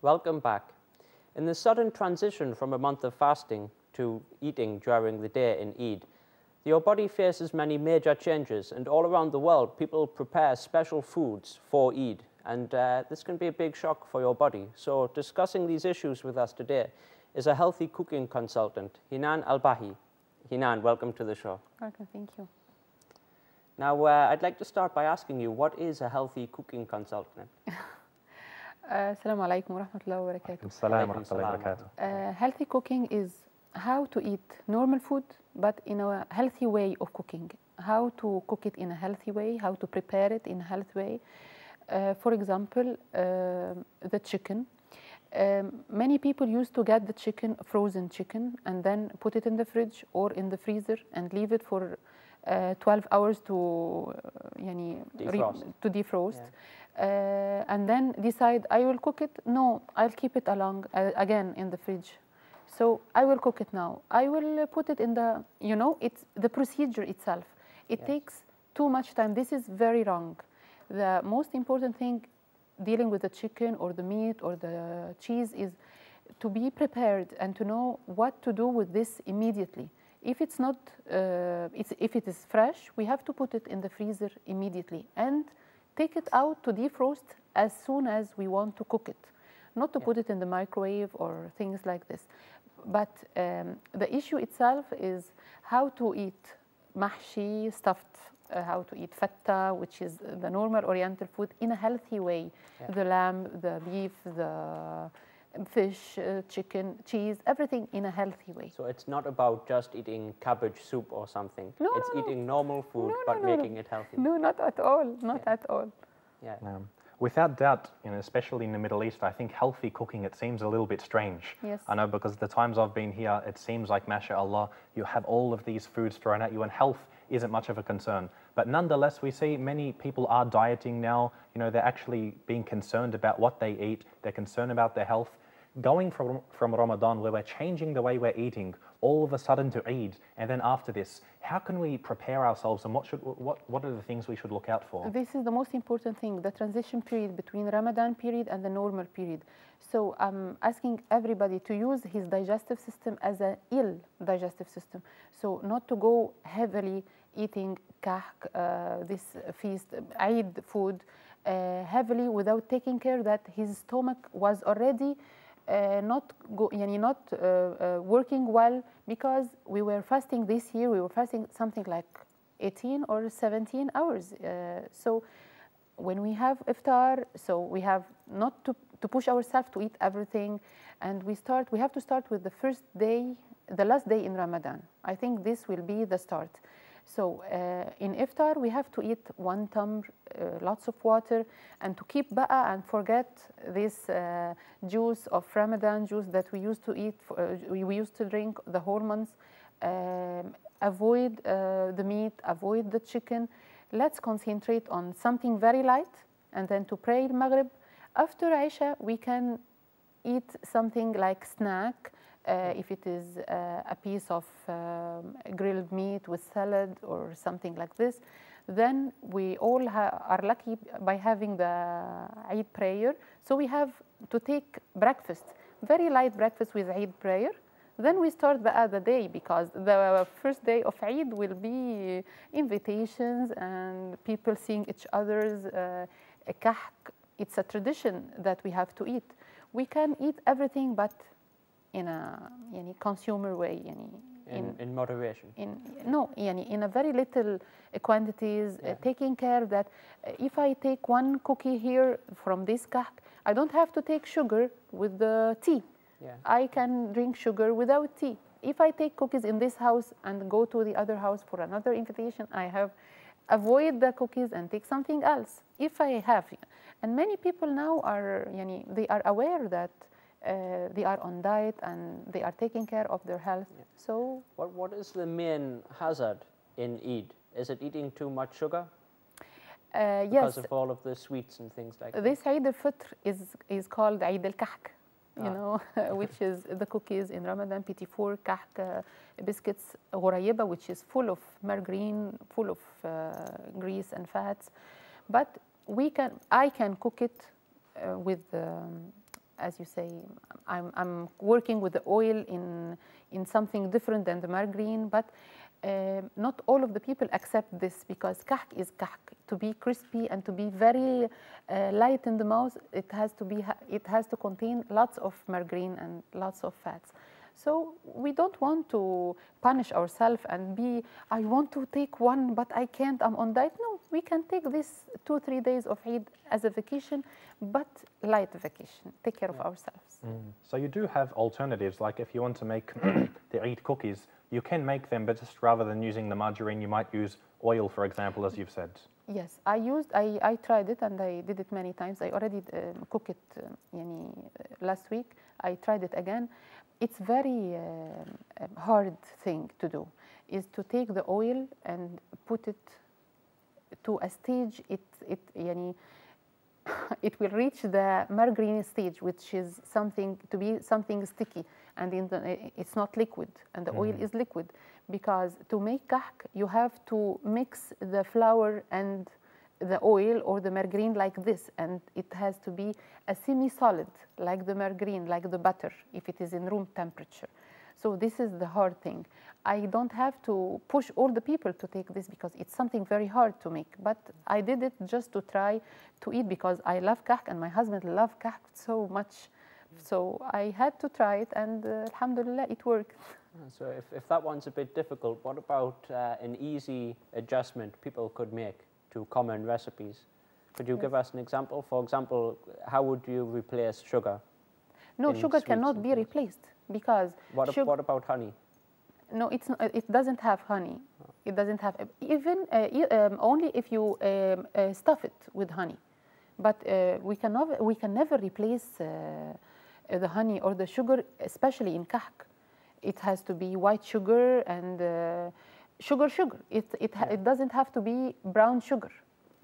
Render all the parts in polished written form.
Welcome back. In the sudden transition from a month of fasting to eating during the day in Eid, your body faces many major changes, and all around the world people prepare special foods for Eid, and this can be a big shock for your body. So discussing these issues with us today is a healthy cooking consultant, Hanan Elbahie. Hanan, welcome to the show. Welcome, thank you. Now, I'd like to start by asking you, what is a healthy cooking consultant? Assalamu alaikum wa rahmatullahi wa barakatuh. Assalamu alaikum wa barakatuh. Healthy cooking is how to eat normal food, but in a healthy way of cooking. How to cook it in a healthy way, how to prepare it in a healthy way. For example, the chicken. Many people used to get the chicken, frozen chicken, and then put it in the fridge or in the freezer and leave it for 12 hours to defrost. Yeah. And then decide, I will cook it. No, I'll keep it again in the fridge. So I will cook it now. I will put it in the, it's the procedure itself. It takes too much time. This is very wrong. The most important thing dealing with the chicken or the meat or the cheese is to be prepared and to know what to do with this immediately. If it's not, if it is fresh, we have to put it in the freezer immediately and take it out to defrost as soon as we want to cook it, not to put it in the microwave or things like this. But the issue itself is how to eat mahshi, stuffed, how to eat fatta, which is the normal Oriental food, in a healthy way. Yeah. The lamb, the beef, the fish, chicken, cheese, everything in a healthy way. So it's not about just eating cabbage soup or something. No, it's eating normal food, but making it healthy. No, not at all. Not at all. Yeah. Without doubt, especially in the Middle East, I think healthy cooking, it seems a little bit strange. Yes. I know, because the times I've been here, it seems like, mashallah, you have all of these foods thrown at you and health isn't much of a concern. But nonetheless, we see many people are dieting now. They're actually being concerned about what they eat. They're concerned about their health. Going from Ramadan, where we're changing the way we're eating, all of a sudden to Eid, and then after this, how can we prepare ourselves, and what are the things we should look out for? This is the most important thing, the transition period between Ramadan period and the normal period. So I'm asking everybody to use his digestive system as an ill digestive system. So not to go heavily eating kahk, this feast, Eid food, heavily without taking care that his stomach was already not working well, because we were fasting this year. We were fasting something like 18 or 17 hours. So when we have iftar, so we have not to push ourselves to eat everything, and we have to start with the first day, the last day in Ramadan. I think this will be the start. So in iftar, we have to eat 1 tamr, lots of water, and to keep ba'a and forget this juice of Ramadan juice that we used to eat, we used to drink the whole month. Avoid the meat, avoid the chicken. Let's concentrate on something very light, and then to pray Maghrib. After Isha, we can eat something like snack. If it is a piece of grilled meat with salad or something like this, then we all are lucky by having the Eid prayer. So we have to take breakfast, very light breakfast with Eid prayer. Then we start the day, because the first day of Eid will be invitations and people seeing each other's kahk. It's a tradition that we have to eat. We can eat everything, but in a consumer way, in moderation. In a very little quantities, taking care that if I take 1 cookie here from this kahk, I don't have to take sugar with the tea. Yeah. I can drink sugar without tea. If I take cookies in this house and go to the other house for another invitation, I have avoid the cookies and take something else. If I have, and many people now are, they are aware that they are on diet and they are taking care of their health. Yeah. So, what is the main hazard in Eid? Is it eating too much sugar? Yes. Because of all of the sweets and things like that. This Eid al-Fitr is called Eid al-Kahk, which is the cookies in Ramadan, PT4, kahk, biscuits, ghurayiba, which is full of margarine, full of grease and fats. But I can cook it with as you say, I'm working with the oil in something different than the margarine, but not all of the people accept this, because kahk is kahk. To be crispy and to be very light in the mouth, it has to contain lots of margarine and lots of fats. So we don't want to punish ourselves and I want to take one, but I can't, I'm on diet. No, we can take this 2-3 days of Eid as a vacation, but light vacation, take care of ourselves. So you do have alternatives, like if you want to make the Eid cookies, you can make them, but just rather than using the margarine, you might use oil, for example, as you've said. Yes, I tried it and I did it many times. I already cooked it last week. I tried it again. It's very hard thing to do, is to take the oil and put it to a stage, it will reach the margarine stage, which is something sticky, and it's not liquid, and the oil is liquid. Because to make kahk, you have to mix the flour and the oil or the margarine like this, and it has to be a semi-solid, like the margarine, like the butter, if it is in room temperature. So this is the hard thing. I don't have to push all the people to take this, because it's something very hard to make. But I did it just to try to eat, because I love kahk and my husband loves kahk so much. So I had to try it, and alhamdulillah, it worked. So if that one's a bit difficult, what about an easy adjustment people could make to common recipes? Could you give us an example? For example, how would you replace sugar? No, sugar cannot be replaced, because what about honey? No, it's not, it doesn't have honey. It doesn't have, even only if you stuff it with honey. But we can never replace the honey or the sugar, especially in kahk. It has to be white sugar and sugar. It doesn't have to be brown sugar.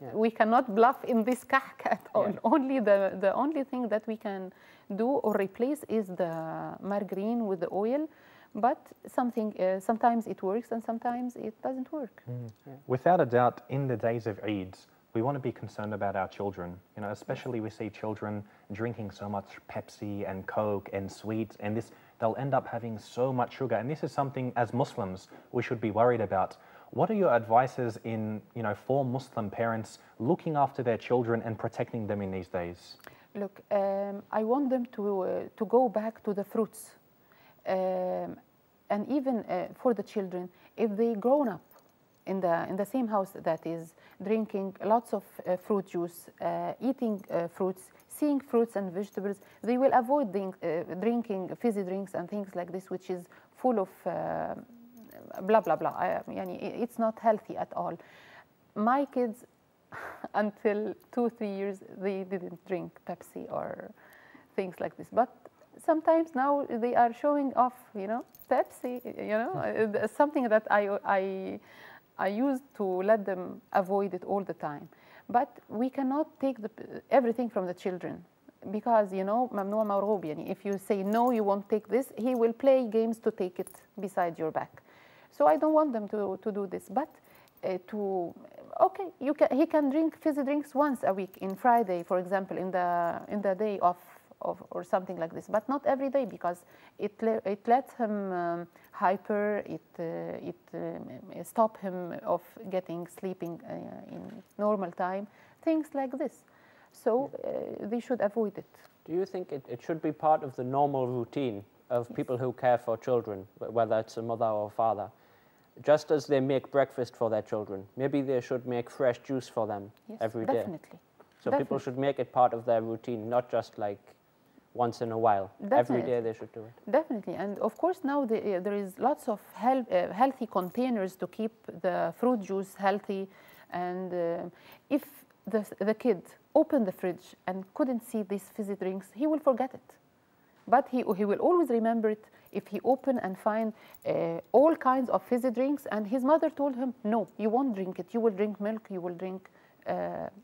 Yeah. We cannot bluff in this kahk at all. Yeah. Only the only thing that we can do or replace is the margarine with the oil. But sometimes it works and sometimes it doesn't work. Yeah. Without a doubt, in the days of Eid, we want to be concerned about our children. You know, especially we see children drinking so much Pepsi and Coke and sweets, and they'll end up having so much sugar. And this is something, as Muslims, we should be worried about. What are your advices for Muslim parents looking after their children and protecting them in these days? Look, I want them to go back to the fruits. And even for the children, if they grown up in the same house that is drinking lots of fruit juice, eating fruits, seeing fruits and vegetables, they will avoid drinking fizzy drinks and things like this, which is full of blah blah blah. It's not healthy at all. My kids, until 2-3 years, they didn't drink Pepsi or things like this, but sometimes now they are showing off, Pepsi, something that I used to let them avoid it all the time. But we cannot take everything from the children, because, mamnu marghoob, if you say no, you won't take this, he will play games to take it beside your back. So I don't want them to do this, but he can drink fizzy drinks once a week, in Friday, for example, in the day off, or something like this, but not every day, because it lets him hyper. It stop him of sleeping in normal time, things like this. So they should avoid it. Do you think it should be part of the normal routine of people who care for children, whether it's a mother or a father? Just as they make breakfast for their children, maybe they should make fresh juice for them every day. Definitely. So people should make it part of their routine, not just like once in a while. Definitely. Every day they should do it. Definitely. And of course now there is lots of healthy containers to keep the fruit juice healthy. And if the kid opened the fridge and couldn't see these fizzy drinks, he will forget it. But he will always remember it if he open and find all kinds of fizzy drinks, and his mother told him, no, you won't drink it. You will drink milk, you will drink...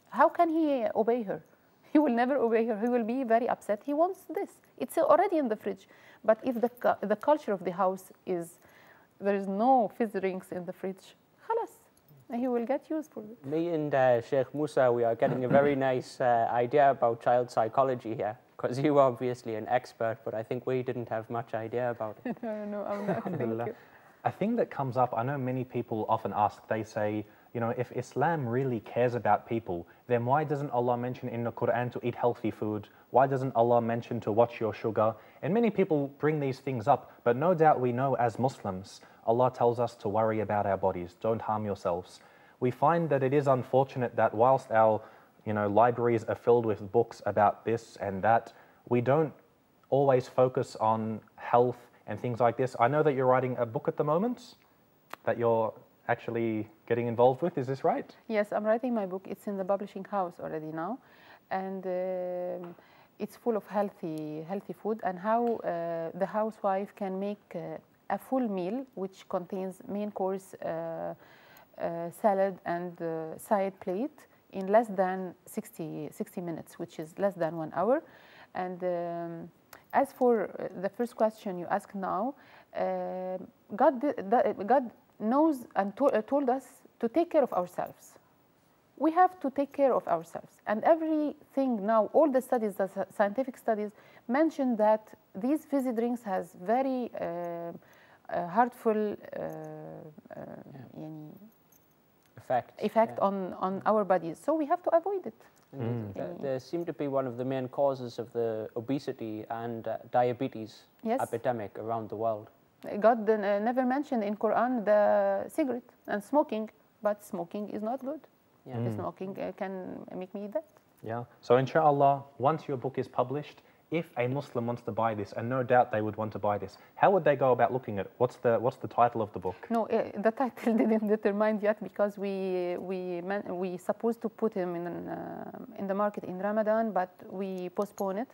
how can he obey her? He will never obey her. He will be very upset. He wants this. It's already in the fridge. But if the culture of the house is there is no fizzy drinks in the fridge, khalas, he will get used for it. Me and Sheikh Musa, we are getting a very nice idea about child psychology here. because you are obviously an expert, but I think we didn't have much idea about it. No, I'm not. Thank you. A thing that comes up, I know many people often ask, they say, you know, if Islam really cares about people, then why doesn't Allah mention in the Quran to eat healthy food? Why doesn't Allah mention to watch your sugar? And many people bring these things up, but no doubt we know as Muslims, Allah tells us to worry about our bodies, don't harm yourselves. We find that it is unfortunate that whilst our libraries are filled with books about this and that, we don't always focus on health and things like this. I know that you're writing a book at the moment that you're actually getting involved with. Is this right? Yes, I'm writing my book. It's in the publishing house already now, and it's full of healthy food and how the housewife can make a full meal which contains main course, salad and side plate in less than 60 minutes, which is less than 1 hour. And as for the first question you asked now, God knows and told us to take care of ourselves. We have to take care of ourselves. And everything now, all the studies, the scientific studies, mention that these fizzy drinks has very hurtful effect on our bodies. So we have to avoid it. They seem to be one of the main causes of the obesity and diabetes epidemic around the world. God never mentioned in Quran the cigarette and smoking, but smoking is not good. The smoking can make me dead. Yeah. So inshallah, once your book is published, if a Muslim wants to buy this, and no doubt they would want to buy this, how would they go about looking at it? What's the title of the book? No, the title didn't determine yet because we supposed to put him in the market in Ramadan, but we postponed it.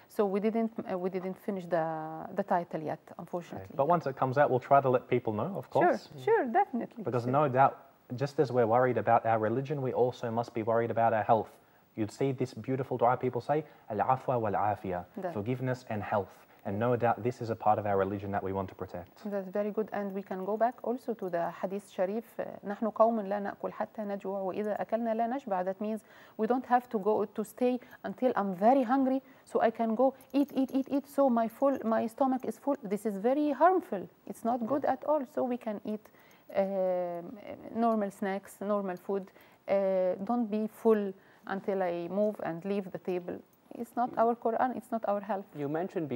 So we didn't finish the title yet, unfortunately. Okay. But once it comes out, we'll try to let people know, of course. Sure, definitely. Because no doubt, just as we're worried about our religion, we also must be worried about our health. You'd see this beautiful dua people say, al-afwa wal-afiyah, forgiveness and health. And no doubt this is a part of our religion that we want to protect. That's very good. And we can go back also to the hadith sharif, نحن قوم لا نأكل حتى نجوع وإذا أكلنا لا نشبع. That means we don't have to go to stay until I'm very hungry, so I can go eat, so my stomach is full. This is very harmful. It's not good at all. So we can eat normal snacks, normal food. Don't be full until I move and leave the table. It's not our Quran, it's not our health. You mentioned